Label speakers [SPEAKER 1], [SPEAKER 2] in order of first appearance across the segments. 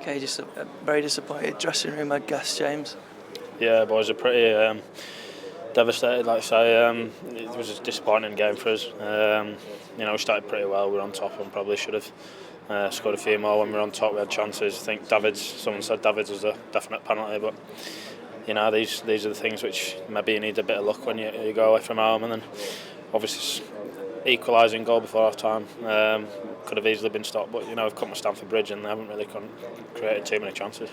[SPEAKER 1] Okay, just a very disappointed dressing room, I guess, James.
[SPEAKER 2] Yeah, boys are pretty devastated. Like I say, it was a disappointing game for us. We started pretty well. We were on top and probably should have scored a few more when we were on top. We had chances. I think someone said Davids was a definite penalty, but these are the things which maybe you need a bit of luck when you go away from home, and then obviously equalising goal before half time could have easily been stopped, but we've come to Stamford Bridge and they haven't really created too many chances.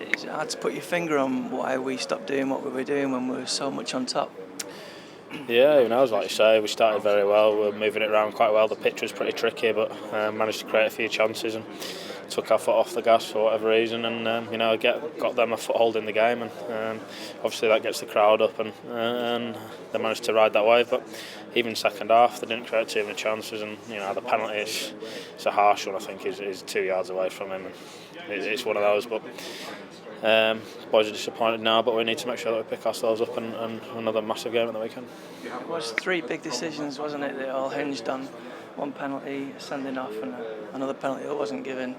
[SPEAKER 1] It's hard to put your finger on why we stopped doing what we were doing when we were so much on top.
[SPEAKER 2] Yeah, who knows, like you say, we started very well, we were moving it around quite well. The pitch was pretty tricky, but managed to create a few chances and took our foot off the gas for whatever reason, and got them a foothold in the game, and obviously that gets the crowd up, and they managed to ride that wave. But even second half, they didn't create too many chances, and the penalty is a harsh one. I think is 2 yards away from him, and it's one of those. But boys are disappointed now, but we need to make sure that we pick ourselves up and another massive game at the weekend.
[SPEAKER 1] It was 3 big decisions, wasn't it? They all hinged on one penalty, sending off, and another penalty that wasn't given.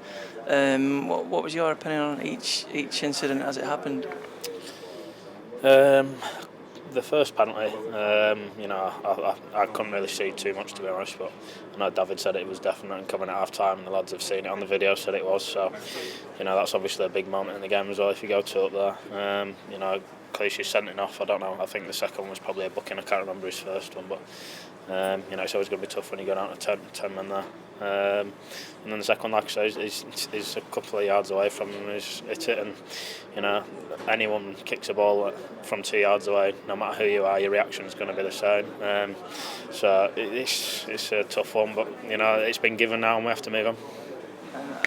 [SPEAKER 1] What was your opinion on each incident as it happened?
[SPEAKER 2] The first penalty, I couldn't really see too much, to be honest, but I know David said it was definite, and coming at half time, and the lads have seen it on the video, said it was. So, that's obviously a big moment in the game as well if you go 2 up there. Clichy sent it off. I don't know. I think the second one was probably a booking. I can't remember his first one, but it's always going to be tough when you go down to 10 men there. And then the second one, like I say, is a couple of yards away from him. He's hit it, and anyone kicks a ball from 2 yards away, no matter who you are, your reaction is going to be the same. So it's a tough one, but it's been given now, and we have to move on.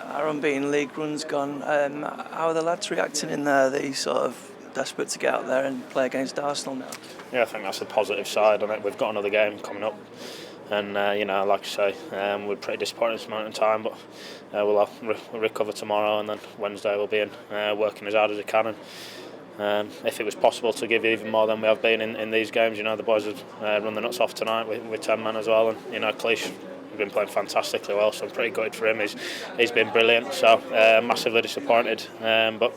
[SPEAKER 1] Our unbeaten league run's gone. How are the lads reacting in there? They sort of desperate to get out there and play against Arsenal now.
[SPEAKER 2] Yeah, I think that's the positive side on it. We've got another game coming up, and like I say, we're pretty disappointed at this moment in time, but we'll recover tomorrow, and then Wednesday we'll be in working as hard as we can. And if it was possible to give even more than we have been in these games, the boys have run the nuts off tonight with 10 men as well, and Clichy been playing fantastically well, so I'm pretty gutted for him. He's been brilliant, so massively disappointed, but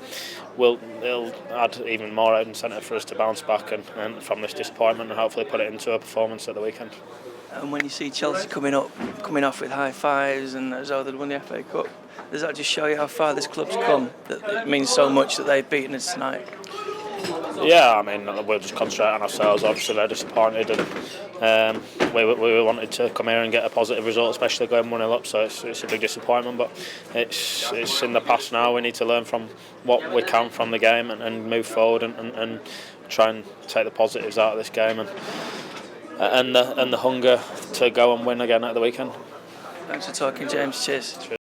[SPEAKER 2] it'll add even more incentive for us to bounce back and from this disappointment, and hopefully put it into a performance at the weekend.
[SPEAKER 1] And when you see Chelsea coming off with high fives and as though they'd won the FA Cup, does that just show you how far this club's come? That it means so much that they've beaten us tonight.
[SPEAKER 2] Yeah, we'll just concentrate on ourselves. Obviously, they're disappointed, and we wanted to come here and get a positive result, especially going 1-0 up. So it's a big disappointment, but it's in the past now. We need to learn from what we can from the game and move forward and try and take the positives out of this game and the hunger to go and win again at the weekend.
[SPEAKER 1] Thanks for talking, James. Cheers.